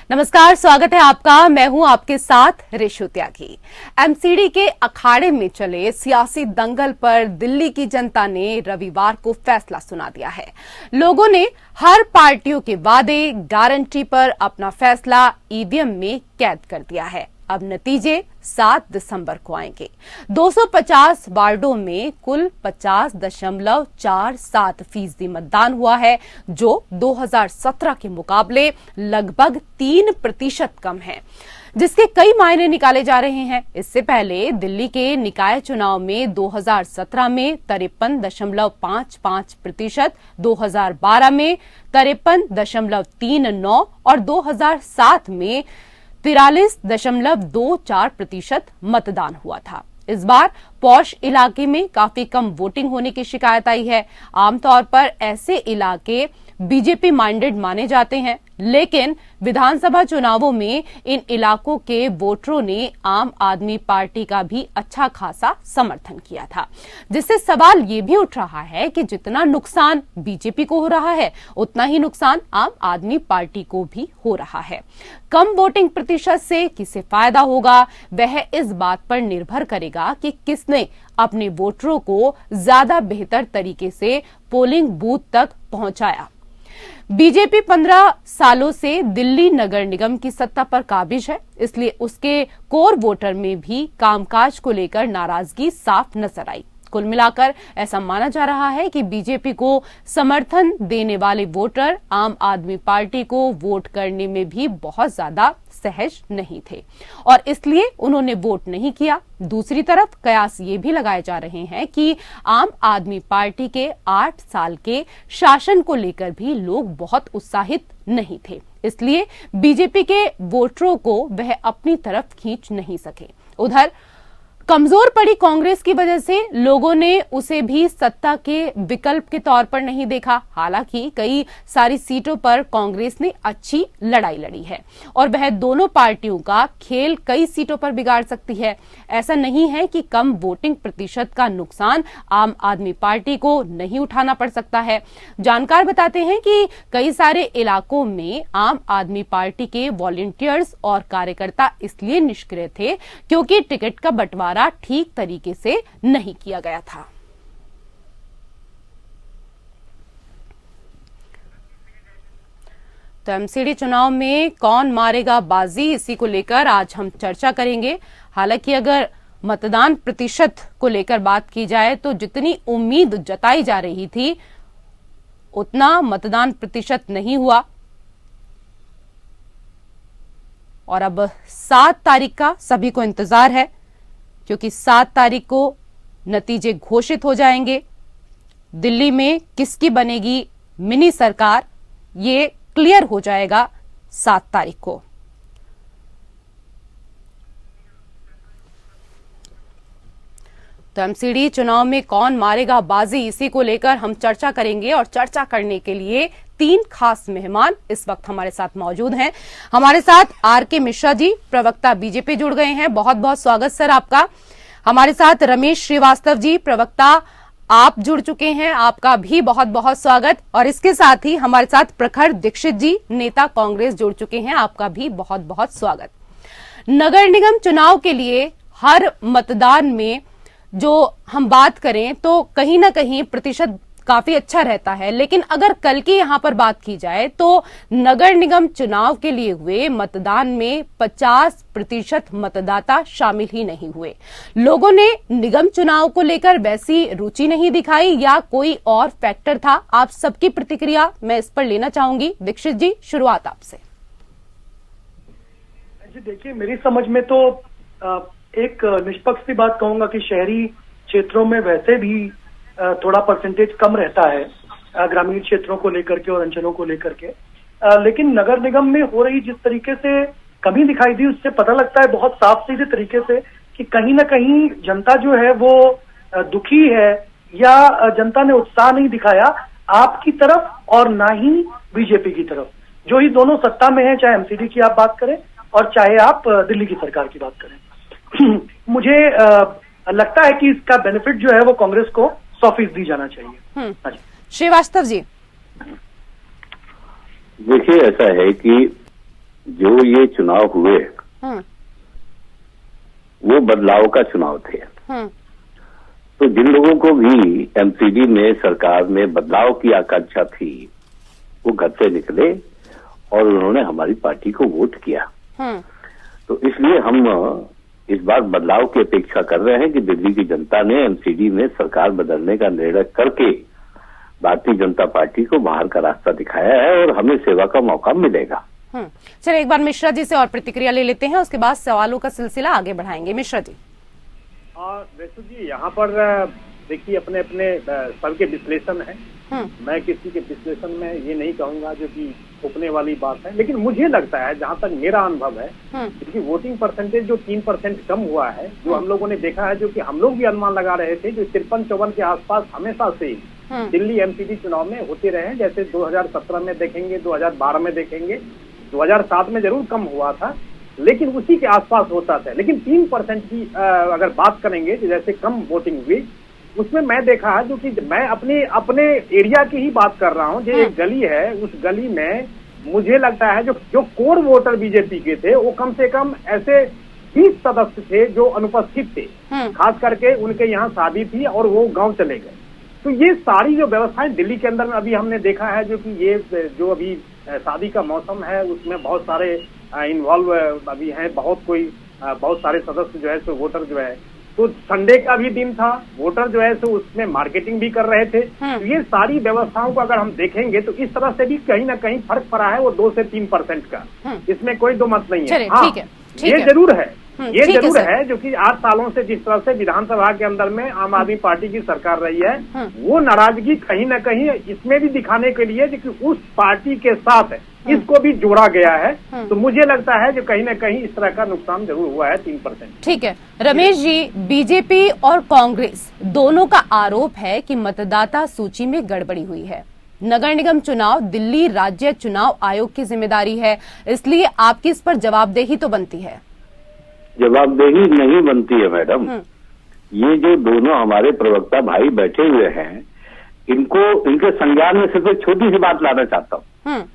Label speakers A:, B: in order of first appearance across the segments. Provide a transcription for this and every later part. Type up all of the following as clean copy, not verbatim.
A: नमस्कार, स्वागत है आपका। मैं हूं आपके साथ ऋषु त्यागी। एमसीडी के अखाड़े में चले सियासी दंगल पर दिल्ली की जनता ने रविवार को फैसला सुना दिया है। लोगों ने हर पार्टियों के वादे गारंटी पर अपना फैसला ईवीएम में कैद कर दिया है। अब नतीजे 7 दिसंबर को आएंगे। 250 वार्डों में कुल 50.47% मतदान हुआ है, जो 2017 के मुकाबले लगभग 3% कम है, जिसके कई मायने निकाले जा रहे हैं। इससे पहले दिल्ली के निकाय चुनाव में 2017 में 53.55%, 2012 में 53.39% और 2007 में 43.24% मतदान हुआ था। इस बार पॉश इलाके में काफी कम वोटिंग होने की शिकायत आई है। आमतौर पर ऐसे इलाके बीजेपी माइंडेड माने जाते हैं, लेकिन विधानसभा चुनावों में इन इलाकों के वोटरों ने आम आदमी पार्टी का भी अच्छा खासा समर्थन किया था, जिससे सवाल ये भी उठ रहा है कि जितना नुकसान बीजेपी को हो रहा है, उतना ही नुकसान आम आदमी पार्टी को भी हो रहा है। कम वोटिंग प्रतिशत से किसे फायदा होगा, वह इस बात पर निर्भर करेगा कि किसने अपने वोटरों को ज्यादा बेहतर तरीके से पोलिंग बूथ तक पहुंचाया। बीजेपी 15 सालों से दिल्ली नगर निगम की सत्ता पर काबिज है, इसलिए उसके कोर वोटर में भी कामकाज को लेकर नाराजगी साफ नजर आई। कुल मिलाकर ऐसा माना जा रहा है कि बीजेपी को समर्थन देने वाले वोटर आम आदमी पार्टी को वोट करने में भी बहुत ज्यादा सहज नहीं थे और इसलिए उन्होंने वोट नहीं किया। दूसरी तरफ कयास ये भी लगाए जा रहे हैं कि आम आदमी पार्टी के 8 साल के शासन को लेकर भी लोग बहुत उत्साहित नहीं थे, इसलिए बीजेपी के वोटरों को वह अपनी तरफ खींच नहीं सके। उधर कमजोर पड़ी कांग्रेस की वजह से लोगों ने उसे भी सत्ता के विकल्प के तौर पर नहीं देखा। हालांकि कई सारी सीटों पर कांग्रेस ने अच्छी लड़ाई लड़ी है और वह दोनों पार्टियों का खेल कई सीटों पर बिगाड़ सकती है। ऐसा नहीं है कि कम वोटिंग प्रतिशत का नुकसान आम आदमी पार्टी को नहीं उठाना पड़ सकता है। जानकार बताते हैं कि कई सारे इलाकों में आम आदमी पार्टी के वॉलंटियर्स और कार्यकर्ता इसलिए निष्क्रिय थे क्योंकि टिकट का बंटवारा ठीक तरीके से नहीं किया गया था। तो एमसीडी चुनाव में कौन मारेगा बाजी, इसी को लेकर आज हम चर्चा करेंगे। हालांकि अगर मतदान प्रतिशत को लेकर बात की जाए तो जितनी उम्मीद जताई जा रही थी उतना मतदान प्रतिशत नहीं हुआ और अब 7 तारीख का सभी को इंतजार है, क्योंकि 7 तारीख को नतीजे घोषित हो जाएंगे। दिल्ली में किसकी बनेगी मिनी सरकार, ये क्लियर हो जाएगा 7 तारीख को। तो एमसीडी चुनाव में कौन मारेगा बाजी, इसी को लेकर हम चर्चा करेंगे और चर्चा करने के लिए 3 खास मेहमान इस वक्त हमारे साथ मौजूद हैं। हमारे साथ आर.के. मिश्रा जी, प्रवक्ता बीजेपी, जुड़ गए हैं। बहुत बहुत स्वागत सर आपका। हमारे साथ रमेश श्रीवास्तव जी, प्रवक्ता, आप जुड़ चुके हैं, आपका भी बहुत बहुत स्वागत। और इसके साथ ही हमारे साथ प्रखर दीक्षित जी, नेता कांग्रेस, जुड़ चुके हैं, आपका भी बहुत बहुत स्वागत। नगर निगम चुनाव के लिए हर मतदान में जो हम बात करें तो कहीं ना कहीं प्रतिशत काफी अच्छा रहता है, लेकिन अगर कल की यहां पर बात की जाए तो नगर निगम चुनाव के लिए हुए मतदान में 50% मतदाता शामिल ही नहीं हुए। लोगों ने निगम चुनाव को लेकर वैसी रुचि नहीं दिखाई या कोई और फैक्टर था? आप सबकी प्रतिक्रिया मैं इस पर लेना चाहूंगी। दीक्षित जी, शुरुआत आपसे।
B: जी देखिए, मेरी समझ में तो एक निष्पक्ष सी बात कहूंगा कि शहरी क्षेत्रों में वैसे भी थोड़ा परसेंटेज कम रहता है ग्रामीण क्षेत्रों को लेकर के और अंचलों को लेकर के, लेकिन नगर निगम में हो रही जिस तरीके से कमी दिखाई दी उससे पता लगता है बहुत साफ सीधे तरीके से कि कहीं ना कहीं जनता जो है वो दुखी है या जनता ने उत्साह नहीं दिखाया आपकी तरफ और ना ही बीजेपी की तरफ, जो ही दोनों सत्ता में है, चाहे एमसीडी की आप बात करें और चाहे आप दिल्ली की सरकार की बात करें। मुझे लगता है कि इसका बेनिफिट जो है वो कांग्रेस को 100% जाना चाहिए।
A: श्रीवास्तव जी,
C: देखिए, ऐसा है कि जो ये चुनाव हुए वो बदलाव का चुनाव थे। तो जिन लोगों को भी एमसीडी में सरकार में बदलाव की आकांक्षा थी वो घर से निकले और उन्होंने हमारी पार्टी को वोट किया। तो इसलिए हम इस बार बदलाव की अपेक्षा कर रहे हैं कि दिल्ली की जनता ने एमसीडी में सरकार बदलने का निर्णय करके भारतीय जनता पार्टी को बाहर का रास्ता दिखाया है और हमें सेवा का मौका मिलेगा।
A: चलिए एक बार मिश्रा जी से और प्रतिक्रिया ले लेते हैं, उसके बाद सवालों का सिलसिला आगे बढ़ाएंगे। मिश्रा जी।
D: रेशु जी, यहाँ पर देखिए अपने अपने सबके विश्लेषण है। मैं किसी के विश्लेषण में ये नहीं कहूंगा जो कि थोपने वाली बात है, लेकिन मुझे लगता है जहाँ तक मेरा अनुभव है क्योंकि वोटिंग परसेंटेज जो 3% कम हुआ है, जो हम लोगों ने देखा है, जो कि हम लोग भी अनुमान लगा रहे थे, जो 53-54 के आसपास हमेशा से दिल्ली एमसीडी चुनाव में होते रहे। जैसे 2017 में देखेंगे, 2012 में देखेंगे, 2007 में जरूर कम हुआ था, लेकिन उसी के आसपास होता था। लेकिन 3% की अगर बात करेंगे जैसे कम वोटिंग हुई, उसमें मैं देखा है, जो कि मैं अपने एरिया की ही बात कर रहा हूँ, जो एक गली है, उस गली में मुझे लगता है जो कोर वोटर बीजेपी के थे वो कम से कम ऐसे 20 सदस्य थे जो अनुपस्थित थे। खास करके उनके यहाँ शादी थी और वो गांव चले गए। तो ये सारी जो व्यवस्थाएं दिल्ली के अंदर में अभी हमने देखा है, जो कि ये जो अभी शादी का मौसम है उसमें बहुत सारे इन्वॉल्व अभी हैं, बहुत सारे सदस्य जो है सो वोटर जो है, तो संडे का भी दिन था, वोटर जो है सो उसमें मार्केटिंग भी कर रहे थे। तो ये सारी व्यवस्थाओं को अगर हम देखेंगे तो इस तरह से भी कहीं ना कहीं फर्क पड़ा है वो 2 से 3% का, इसमें कोई दो मत नहीं है। हाँ, ये जरूर है, ये जरूर है जो कि 8 सालों से जिस तरह से विधानसभा के अंदर में आम आदमी पार्टी की सरकार रही है, वो नाराजगी कहीं ना कहीं इसमें भी दिखाने के लिए कि उस पार्टी के साथ इसको भी जोड़ा गया है। तो मुझे लगता है जो कहीं ना कहीं इस तरह का नुकसान जरूर हुआ है 3%।
A: ठीक है रमेश जी, बीजेपी और कांग्रेस दोनों का आरोप है कि मतदाता सूची में गड़बड़ी हुई है। नगर निगम चुनाव दिल्ली राज्य चुनाव आयोग की जिम्मेदारी है, इसलिए आपकी इस पर जवाबदेही तो बनती है।
C: जवाबदेही नहीं बनती है मैडम। ये जो दोनों हमारे प्रवक्ता भाई बैठे हुए हैं, इनके संज्ञान में सिर्फ एक छोटी सी बात लाना चाहता हूँ।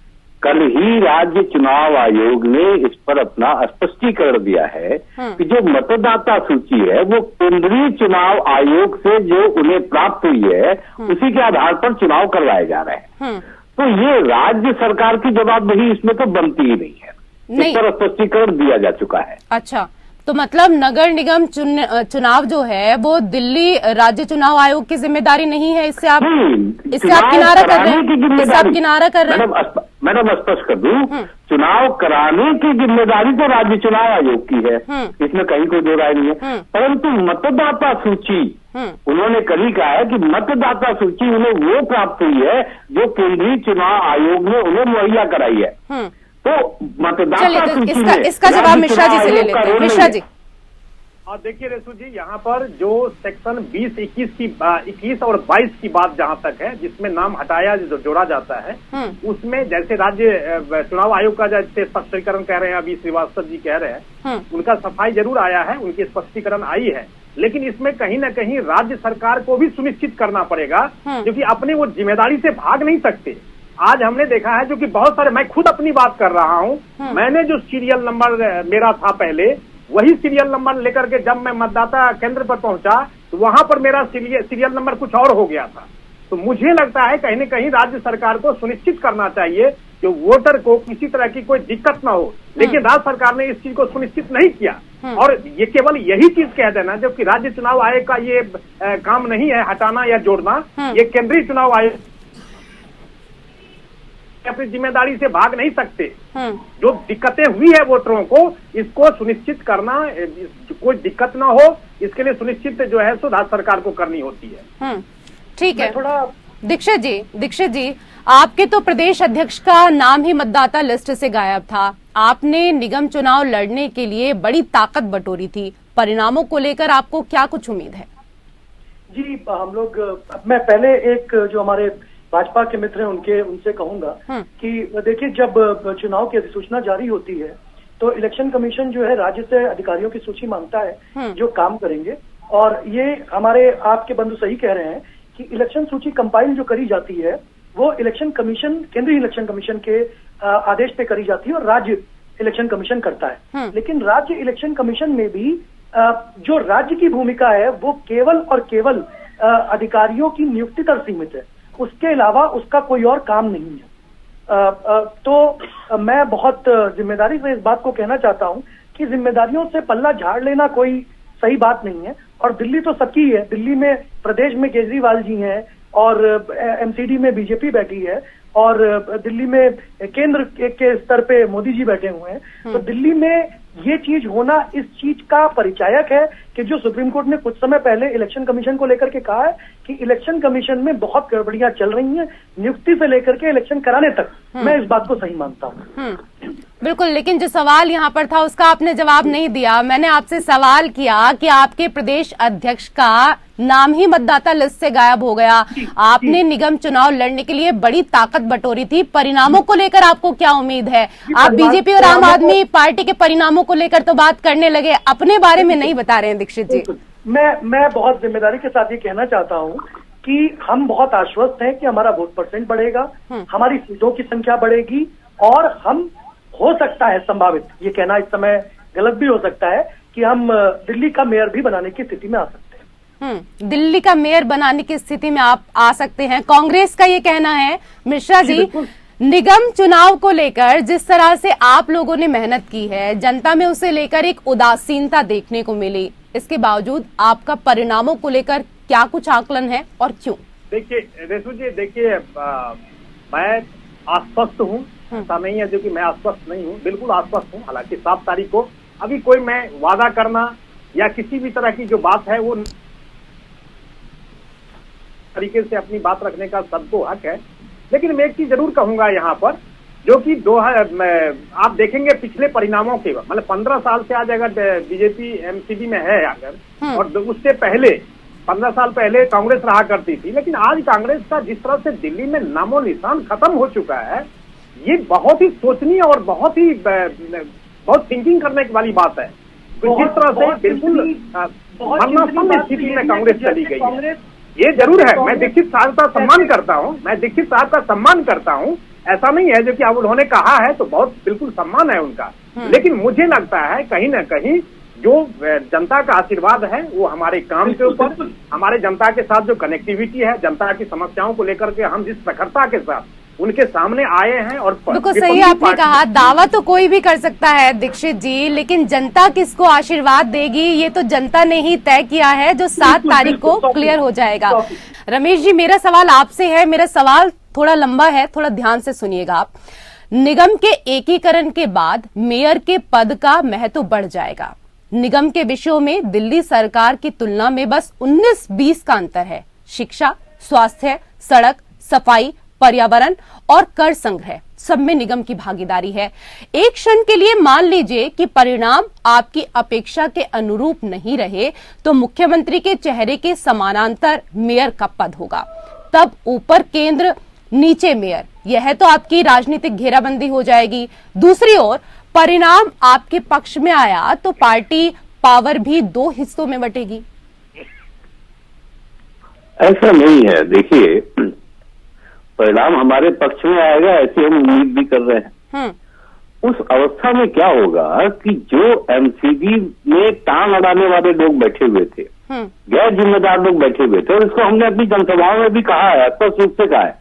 C: कल ही राज्य चुनाव आयोग ने इस पर अपना स्पष्टीकरण दिया है कि जो मतदाता सूची है वो केंद्रीय चुनाव आयोग से जो उन्हें प्राप्त हुई है उसी के आधार पर चुनाव करवाए जा रहे हैं। तो ये राज्य सरकार की जवाबदेही इसमें तो बनती ही नहीं है, इस पर स्पष्टीकरण दिया जा चुका है।
A: अच्छा, तो मतलब नगर निगम चुनाव जो है वो दिल्ली राज्य चुनाव आयोग की जिम्मेदारी नहीं है, इससे आप किनारा कर रहे हैं।
C: मैडम स्पष्ट कर दूं, चुनाव कराने की जिम्मेदारी तो राज्य चुनाव आयोग की है, इसमें कहीं कोई दो राय नहीं है। परंतु मतदाता सूची उन्होंने कल ही कहा है कि मतदाता सूची उन्हें वो प्राप्त हुई है जो केंद्रीय चुनाव आयोग ने उन्हें मुहैया कराई है। तो मतदाता सूची
A: इसका जवाब मिश्रा जी से ले लेते हैं। मिश्रा जी।
D: और देखिए रेशु जी, यहाँ पर जो सेक्शन 20, 21 और 22 की बात जहाँ तक है, जिसमें नाम हटाया जो जोड़ा जाता है, उसमें जैसे राज्य चुनाव आयोग का जैसे स्पष्टीकरण कह रहे हैं, अभी श्रीवास्तव जी कह रहे हैं, उनका सफाई जरूर आया है, उनकी स्पष्टीकरण आई है, लेकिन इसमें कहीं ना कहीं राज्य सरकार को भी सुनिश्चित करना पड़ेगा, क्योंकि अपनी वो जिम्मेदारी से भाग नहीं सकते। आज हमने देखा है जो कि बहुत सारे, मैं खुद अपनी बात कर रहा हूँ, मैंने जो सीरियल नंबर मेरा था पहले, वही सीरियल नंबर लेकर के जब मैं मतदाता केंद्र पर पहुंचा तो वहां पर मेरा सीरियल नंबर कुछ और हो गया था। तो मुझे लगता है कहीं न कहीं राज्य सरकार को सुनिश्चित करना चाहिए कि वोटर को किसी तरह की कोई दिक्कत ना हो, लेकिन राज्य सरकार ने इस चीज को सुनिश्चित नहीं किया। और ये केवल यही चीज कह देना, जबकि राज्य चुनाव आयोग का ये काम नहीं है हटाना या जोड़ना, ये केंद्रीय चुनाव आयोग अपनी जिम्मेदारी से भाग नहीं सकते। जो दिक्कतें हुई है वोटरों को, इसको सुनिश्चित करना, कोई दिक्कत ना हो, इसके लिए सुनिश्चित जो है सो राज्य सरकार को करनी होती है।
A: ठीक है। थोड़ा दीक्षित जी, आपके तो प्रदेश अध्यक्ष का नाम ही मतदाता लिस्ट से गायब था। आपने निगम चुनाव लड़ने के लिए बड़ी ताकत बटोरी थी, परिणामों को लेकर आपको क्या कुछ उम्मीद है?
B: जी, हम लोग, मैं पहले एक जो हमारे भाजपा के मित्र हैं उनसे कहूंगा कि देखिए, जब चुनाव की अधिसूचना जारी होती है तो इलेक्शन कमीशन जो है राज्य से अधिकारियों की सूची मांगता है जो काम करेंगे। और ये हमारे आपके बंधु सही कह रहे हैं कि इलेक्शन सूची कंपाइल जो करी जाती है वो इलेक्शन कमीशन, केंद्रीय इलेक्शन कमीशन के आदेश पे करी जाती है और राज्य इलेक्शन कमीशन करता है। लेकिन राज्य इलेक्शन कमीशन में भी जो राज्य की भूमिका है वो केवल और केवल अधिकारियों की नियुक्ति तक सीमित है, उसके अलावा उसका कोई और काम नहीं है। तो मैं बहुत जिम्मेदारी से इस बात को कहना चाहता हूं कि जिम्मेदारियों से पल्ला झाड़ लेना कोई सही बात नहीं है। और दिल्ली तो सबकी है, दिल्ली में प्रदेश में केजरीवाल जी हैं और एमसीडी में बीजेपी बैठी है और दिल्ली में केंद्र के स्तर पे मोदी जी बैठे हुए हैं। तो दिल्ली में ये चीज होना इस चीज का परिचायक है कि जो सुप्रीम कोर्ट ने कुछ समय पहले इलेक्शन कमीशन को लेकर के कहा है कि इलेक्शन कमीशन में बहुत गड़बड़ियां चल रही हैं, नियुक्ति से लेकर के इलेक्शन कराने तक। मैं इस बात को सही मानता हूँ।
A: बिल्कुल, लेकिन जो सवाल यहाँ पर था उसका आपने जवाब नहीं दिया। मैंने आपसे सवाल किया कि आपके प्रदेश अध्यक्ष का नाम ही मतदाता लिस्ट से गायब हो गया। आपने निगम चुनाव लड़ने के लिए बड़ी ताकत बटोरी थी, परिणामों को लेकर आपको क्या उम्मीद है? आप बीजेपी और आम आदमी पार्टी के परिणामों को लेकर तो बात करने लगे, अपने बारे में नहीं बता रहे हैं दीक्षित जी।
B: मैं बहुत जिम्मेदारी के साथ ये कहना चाहता हूँ कि हम बहुत आश्वस्त हैं कि हमारा वोट परसेंट बढ़ेगा, हमारी सीटों की संख्या बढ़ेगी और हम हो सकता है संभावित, ये कहना इस समय गलत भी हो सकता है कि हम दिल्ली का मेयर भी बनाने की स्थिति में आ सकते हैं।
A: दिल्ली का मेयर बनाने की स्थिति में आप आ सकते हैं, कांग्रेस का ये कहना है। मिश्रा जी, निगम चुनाव को लेकर जिस तरह से आप लोगों ने मेहनत की है, जनता में उसे लेकर एक उदासीनता देखने को मिली, इसके बावजूद आपका परिणामों को लेकर क्या कुछ आकलन है और क्यों?
D: देखिए रेशु जी, देखिए मैं आश्वस्त हूँ, ऐसा नहीं है जो कि मैं आश्वस्त नहीं हूँ, बिल्कुल आश्वस्त हूँ। हालांकि 7 तारीख को अभी कोई मैं वादा करना या किसी भी तरह की जो बात है वो तरीके से अपनी बात रखने का सबको हक है। लेकिन मैं एक चीज जरूर कहूंगा यहाँ पर, जो कि आप देखेंगे पिछले परिणामों के, मतलब 15 साल से आज अगर बीजेपी एमसीडी में है अगर, और उससे पहले 15 साल पहले कांग्रेस रहा करती थी, लेकिन आज कांग्रेस का जिस तरह से दिल्ली में नामो निशान खत्म हो चुका है, ये बहुत ही सोचनीय और बहुत थिंकिंग करने वाली बात है। तो जिस तरह से बिल्कुल मरणासन स्थिति में कांग्रेस चली गई है, ये जरूर है। मैं दीक्षित साहब का सम्मान करता हूँ, ऐसा नहीं है जो कि अब उन्होंने कहा है तो बहुत बिल्कुल सम्मान है उनका। लेकिन मुझे लगता है कहीं ना कहीं जो जनता का आशीर्वाद है वो हमारे काम के ऊपर, हमारे जनता के साथ जो कनेक्टिविटी है, जनता की समस्याओं को लेकर के हम जिस प्रखरता के साथ उनके सामने आए हैं। और
A: बिल्कुल सही आपने कहा, दावा तो कोई भी कर सकता है दीक्षित जी, लेकिन जनता किसको आशीर्वाद देगी ये तो जनता ने ही तय किया है, जो 7 तारीख को क्लियर हो जाएगा। रमेश जी, मेरा सवाल आपसे है, मेरा सवाल थोड़ा लंबा है, थोड़ा ध्यान से सुनिएगा आप। निगम के एकीकरण के बाद मेयर के पद का महत्व बढ़ जाएगा। निगम के विषयों में दिल्ली सरकार की तुलना में बस 19-20 का अंतर है। शिक्षा, स्वास्थ्य, सड़क, सफाई, पर्यावरण और कर संग्रह, सब में निगम की भागीदारी है। एक क्षण के लिए मान लीजिए कि परिणाम आपकी अपेक्षा के अनुरूप नहीं रहे, तो मुख्यमंत्री के चेहरे के समानांतर मेयर का पद होगा, तब ऊपर केंद्र नीचे मेयर, यह तो आपकी राजनीतिक घेराबंदी हो जाएगी। दूसरी ओर परिणाम आपके पक्ष में आया तो पार्टी पावर भी 2 हिस्सों में बटेगी।
C: ऐसा नहीं है, देखिए परिणाम हमारे पक्ष में आएगा ऐसी हम उम्मीद भी कर रहे हैं। उस अवस्था में क्या होगा कि जो एमसीडी में टांग अड़ाने वाले लोग बैठे हुए थे, गैर जिम्मेदार लोग बैठे हुए थे, और इसको हमने अपनी जनसभाओं में भी कहा है, स्पष्ट रूप से कहा है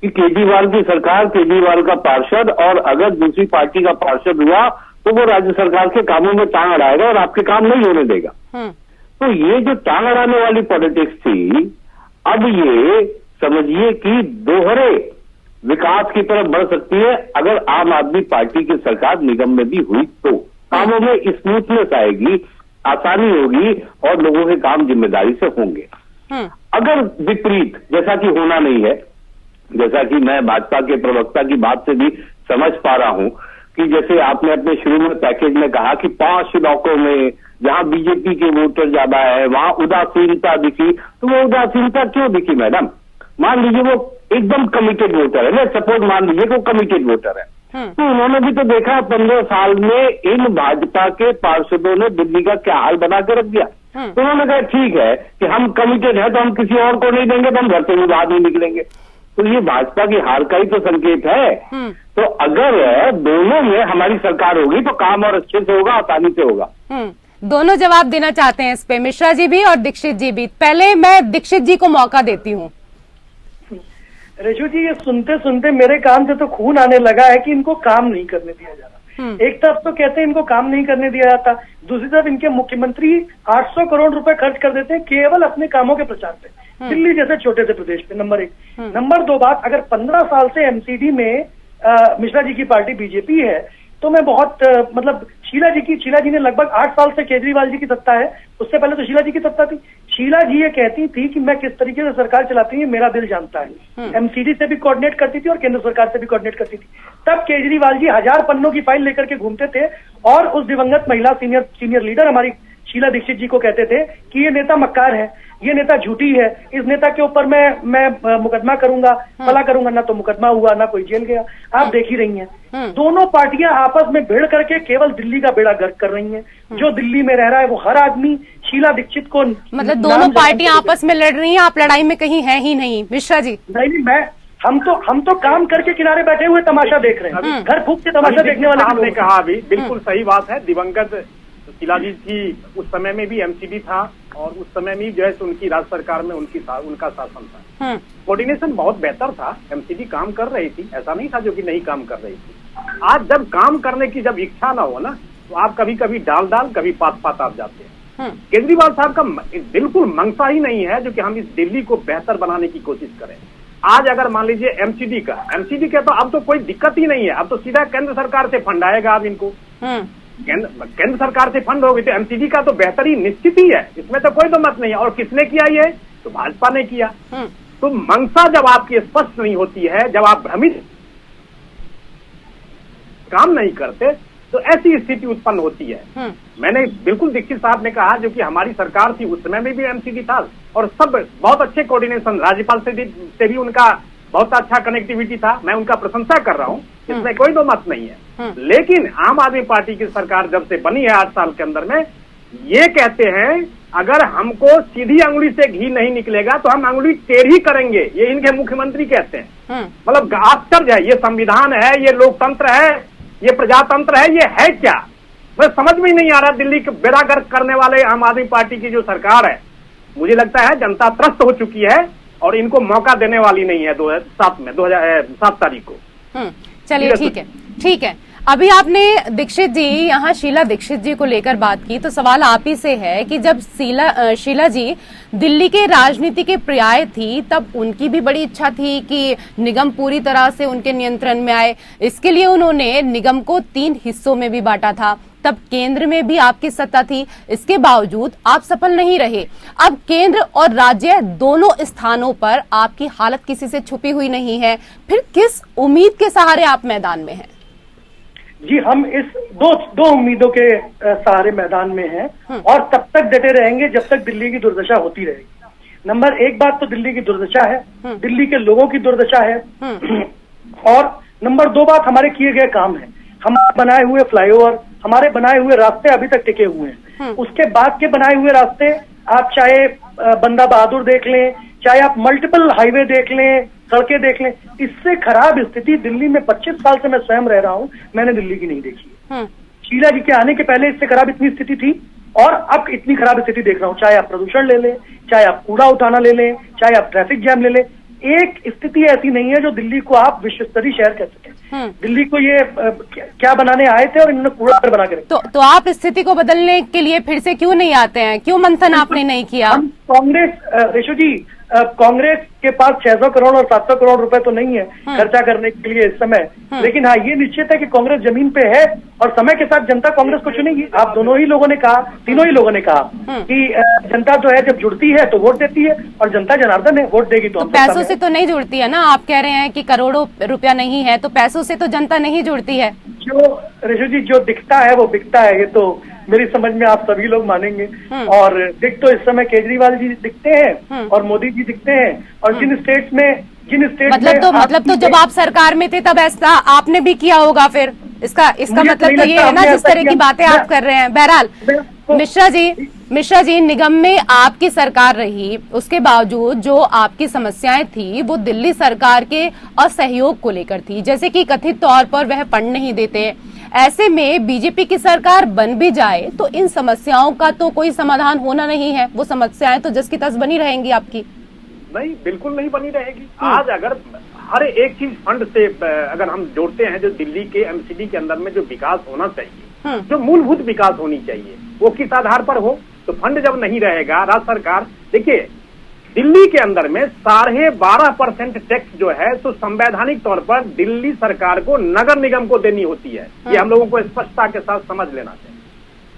C: कि केजरीवाल की सरकार, केजरीवाल का पार्षद, और अगर दूसरी पार्टी का पार्षद हुआ तो वो राज्य सरकार के कामों में टांग अड़ाएगा और आपके काम नहीं होने देगा। तो ये जो टांग अड़ाने वाली पॉलिटिक्स थी, अब ये समझिए कि दोहरे विकास की तरफ बढ़ सकती है अगर आम आदमी पार्टी की सरकार निगम में भी हुई तो। कामों में स्मूथनेस आएगी, आसानी होगी और लोगों के काम जिम्मेदारी से होंगे। अगर विपरीत, जैसा कि होना नहीं है, जैसा कि मैं भाजपा के प्रवक्ता की बात से भी समझ पा रहा हूं कि जैसे आपने अपने शुरू में पैकेज में कहा कि 5 इलाकों में जहां बीजेपी के वोटर ज्यादा है वहां उदासीनता दिखी, तो वो उदासीनता क्यों दिखी मैडम? मान लीजिए वो एकदम कमिटेड वोटर है ना, सपोज मान लीजिए वो कमिटेड वोटर है, तो उन्होंने भी तो देखा 15 साल में इन भाजपा के पार्षदों ने दिल्ली का क्या हाल बना के रख दिया। तो उन्होंने कहा ठीक है कि हम कमिटेड है तो हम किसी और को नहीं देंगे, तो हम घर से भी बाहर नहीं निकलेंगे। तो ये भाजपा की हार का ही तो संकेत है। तो अगर दोनों में हमारी सरकार होगी तो काम और अच्छे से होगा, आसानी से होगा।
A: दोनों जवाब देना चाहते हैं इस पे, मिश्रा जी भी और दीक्षित जी भी। पहले मैं दीक्षित जी को मौका देती हूँ।
B: रेशु जी, ये सुनते सुनते मेरे कान से तो खून आने लगा है कि इनको काम नहीं करने दिया जा रहा। एक तरफ तो कहते हैं इनको काम नहीं करने दिया जाता, दूसरी तरफ इनके मुख्यमंत्री 800 करोड़ रुपए खर्च कर देते हैं केवल अपने कामों के प्रचार पे, दिल्ली जैसे छोटे से प्रदेश पे। नंबर 1। नंबर 2 बात, अगर 15 साल से एमसीडी में मिश्रा जी की पार्टी बीजेपी है, तो मैं बहुत मतलब शीला जी ने लगभग 8 साल से केजरीवाल जी की सत्ता है, उससे पहले तो शीला जी की सत्ता थी। शीला जी ये कहती थी कि मैं किस तरीके से सरकार चलाती हूँ मेरा दिल जानता है। एमसीडी से भी कोऑर्डिनेट करती थी और केंद्र सरकार से भी कोऑर्डिनेट करती थी। तब केजरीवाल जी 1000 पन्नों की फाइल लेकर के घूमते थे और उस दिवंगत महिला सीनियर लीडर हमारी शीला दीक्षित जी को कहते थे कि ये नेता मक्कार है, ये नेता झूठी है, इस नेता के ऊपर मैं मुकदमा करूंगा, फला करूंगा। ना तो मुकदमा हुआ, ना कोई जेल गया। आप देख ही रही हैं, दोनों पार्टियां आपस में भिड़ करके केवल दिल्ली का बेड़ा गर्क कर रही हैं। जो दिल्ली में रह रहा है वो हर आदमी शीला दीक्षित को,
A: मतलब दोनों पार्टियां आपस में लड़ रही हैं, आप लड़ाई में कहीं है ही नहीं। मिश्रा जी,
B: नहीं, हम तो काम करके किनारे बैठे हुए तमाशा देख रहे हैं, घर फूक के तमाशा देखने वाले।
D: आपने कहा अभी बिल्कुल सही बात है। दिवंगत शीला जी की उस समय में भी एमसीडी था और उस समय में जो है उनकी राज्य सरकार में उनका शासन था। कोऑर्डिनेशन बहुत बेहतर था, एमसीडी काम कर रही थी, ऐसा नहीं था जो कि नहीं काम कर रही थी। आज जब काम करने की जब इच्छा ना हो ना, तो आप कभी कभी डाल कभी पात आप जाते हैं। केजरीवाल साहब का बिल्कुल मंशा ही नहीं है जो कि हम इस दिल्ली को बेहतर बनाने की कोशिश करें। आज अगर मान लीजिए एमसीडी का तो अब तो कोई दिक्कत ही नहीं है, अब तो सीधा केंद्र सरकार से फंड आएगा। अब इनको केंद्र सरकार से फंड होगी तो एमसीडी का तो बेहतरी निश्चित ही है, इसमें तो कोई तो मत नहीं है। और किसने किया ये? तो भाजपा ने किया। तो मंशा जब आपकी स्पष्ट नहीं होती है, जब आप भ्रमित काम नहीं करते, तो ऐसी स्थिति उत्पन्न होती है। मैंने बिल्कुल दीक्षित साहब ने कहा जो कि हमारी सरकार थी उस समय में भी एमसीडी था और सब बहुत अच्छे कोऑर्डिनेशन, राज्यपाल से भी उनका बहुत अच्छा कनेक्टिविटी था। मैं उनका प्रशंसा कर रहा हूँ, इसमें कोई दो मत नहीं है। लेकिन आम आदमी पार्टी की सरकार जब से बनी है 8 साल के अंदर में, ये कहते हैं अगर हमको सीधी अंगुली से घी नहीं निकलेगा तो हम अंगुली टेढ़ी करेंगे, ये इनके मुख्यमंत्री कहते हैं। मतलब आश्चर्य है, ये संविधान है, ये लोकतंत्र है, ये प्रजातंत्र है, ये है क्या? मैं समझ में ही नहीं आ रहा। दिल्ली के बेड़ा गर्क करने वाले आम आदमी पार्टी की जो सरकार है, मुझे लगता है जनता त्रस्त हो चुकी है और इनको मौका देने वाली नहीं है 2007 तारीख को।
A: चलिए ठीक है। अभी आपने दीक्षित जी, यहाँ शीला दीक्षित जी को लेकर बात की, तो सवाल आप ही से है कि जब शीला जी दिल्ली के राजनीति के पर्याय थी तब उनकी भी बड़ी इच्छा थी कि निगम पूरी तरह से उनके नियंत्रण में आए। इसके लिए उन्होंने निगम को 3 हिस्सों में भी बांटा था। तब केंद्र में भी आपकी सत्ता थी, इसके बावजूद आप सफल नहीं रहे। अब केंद्र और राज्य दोनों स्थानों पर आपकी हालत किसी से छुपी हुई नहीं है, फिर किस उम्मीद के सहारे आप मैदान में हैं?
B: जी, हम इस दो उम्मीदों के सहारे मैदान में हैं और तब तक डटे रहेंगे जब तक दिल्ली की दुर्दशा होती रहेगी। नंबर 1 बात तो दिल्ली की दुर्दशा है, दिल्ली के लोगों की दुर्दशा है। और नंबर 2 बात हमारे किए गए काम है। हमारे बनाए हुए फ्लाईओवर, हमारे बनाए हुए रास्ते अभी तक टिके हुए हैं। उसके बाद के बनाए हुए रास्ते, आप चाहे बंदा बहादुर देख लें, चाहे आप मल्टीपल हाईवे देख लें, सड़कें देख लें, इससे खराब स्थिति दिल्ली में 25 साल से मैं स्वयं रह रहा हूं, मैंने दिल्ली की नहीं देखी। शीला जी के आने के पहले इससे खराब इतनी स्थिति थी और अब इतनी खराब स्थिति देख रहा हूं। चाहे आप प्रदूषण ले लें, चाहे आप कूड़ा उठाना ले लें, चाहे आप ट्रैफिक जैम ले लें, एक स्थिति ऐसी नहीं है जो दिल्ली को आप विश्व स्तरीय शहर कह सकें। दिल्ली को ये क्या बनाने आए थे और इन्होंने कूड़ा बना के रखा।
A: तो आप स्थिति को बदलने के लिए फिर से क्यों नहीं आते हैं? क्यों मंथन आपने नहीं किया?
B: हम कांग्रेस, रेशु जी, कांग्रेस के पास 600 करोड़ और 700 करोड़ रुपए तो नहीं है खर्चा करने के लिए इस समय, लेकिन हाँ ये निश्चित है कि कांग्रेस जमीन पे है और समय के साथ जनता कांग्रेस को चुनेगी। आप दोनों ही लोगों ने कहा, तीनों ही लोगों ने कहा कि जनता जो है जब जुड़ती है तो वोट देती है और जनता जनार्दन है, वोट देगी तो
A: पैसों से तो नहीं जुड़ती है ना। आप कह रहे हैं कि करोड़ों रुपया नहीं है, तो पैसों से तो जनता नहीं जुड़ती है।
B: जो रेशु जी, जो दिखता है वो बिकता है, ये तो मेरी समझ में आप सभी लोग मानेंगे। और दिख तो इस समय केजरीवाल जी दिखते हैं और मोदी जी दिखते हैं और जिन स्टेट्स में
A: मतलब तो जब आप सरकार में थे तब ऐसा आपने भी किया होगा। फिर इसका मतलब तो ये है ना जिस तरह की बातें आप कर रहे हैं। बहरहाल मिश्रा जी, मिश्रा जी, निगम में आपकी सरकार रही, उसके बावजूद जो आपकी समस्याएं थी वो दिल्ली सरकार के असहयोग को लेकर थी, जैसे कि कथित तौर पर वह फंड नहीं देते। ऐसे में बीजेपी की सरकार बन भी जाए तो इन समस्याओं का तो कोई समाधान होना नहीं है, वो समस्याएं तो जस की तस बनी रहेंगी आपकी।
D: नहीं, बिल्कुल नहीं बनी रहेगी। आज अगर हर एक चीज फंड से अगर हम जोड़ते हैं, जो दिल्ली के एमसीडी के अंदर में जो विकास होना चाहिए, जो मूलभूत विकास होनी चाहिए, वो किस आधार पर हो, तो फंड जब नहीं रहेगा, राज्य सरकार, देखिए दिल्ली के अंदर में 12.5% टैक्स जो है तो संवैधानिक तौर पर दिल्ली सरकार को नगर निगम को देनी होती है। ये हम लोगों को स्पष्टता के साथ समझ लेना चाहिए।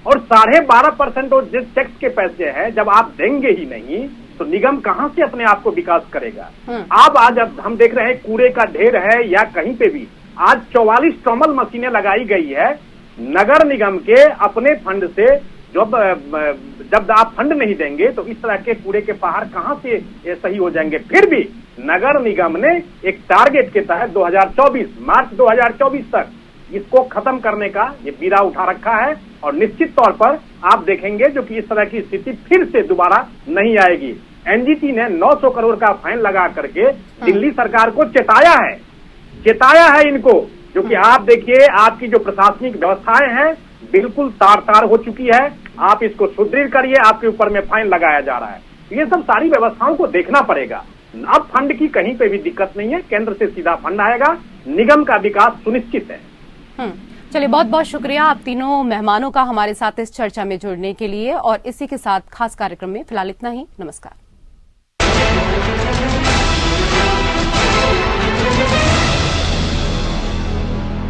D: और 12.5% और जिस टैक्स के पैसे हैं, जब आप देंगे ही नहीं तो निगम कहां से अपने आप को विकास करेगा। आज हम देख रहे हैं कूड़े का ढेर है या कहीं पे भी आज 44 ट्रॉमल मशीनें लगाई गई है नगर निगम के अपने फंड से। जब आप फंड नहीं देंगे तो इस तरह के कूड़े के पहाड़ कहां से सही हो जाएंगे। फिर भी नगर निगम ने एक टारगेट के तहत 2024 मार्च 2024 तक इसको खत्म करने का ये बीड़ा उठा रखा है। और निश्चित तौर पर आप देखेंगे जो कि इस तरह की स्थिति फिर से दोबारा नहीं आएगी। एनजीटी ने 900 करोड़ का फाइन लगा करके दिल्ली सरकार को चेताया है इनको, जो कि आप देखिए आपकी जो प्रशासनिक व्यवस्थाएं हैं बिल्कुल तार हो चुकी है। आप इसको सुदृढ़ करिए, आपके ऊपर में फाइन लगाया जा रहा है। ये सब सारी व्यवस्थाओं को देखना पड़ेगा। अब फंड की कहीं पे भी दिक्कत नहीं है, केंद्र से सीधा फंड आएगा, निगम का विकास सुनिश्चित है।
A: चलिए, बहुत बहुत शुक्रिया आप तीनों मेहमानों का हमारे साथ इस चर्चा में जुड़ने के लिए। और इसी के साथ खास कार्यक्रम में फिलहाल इतना ही। नमस्कार।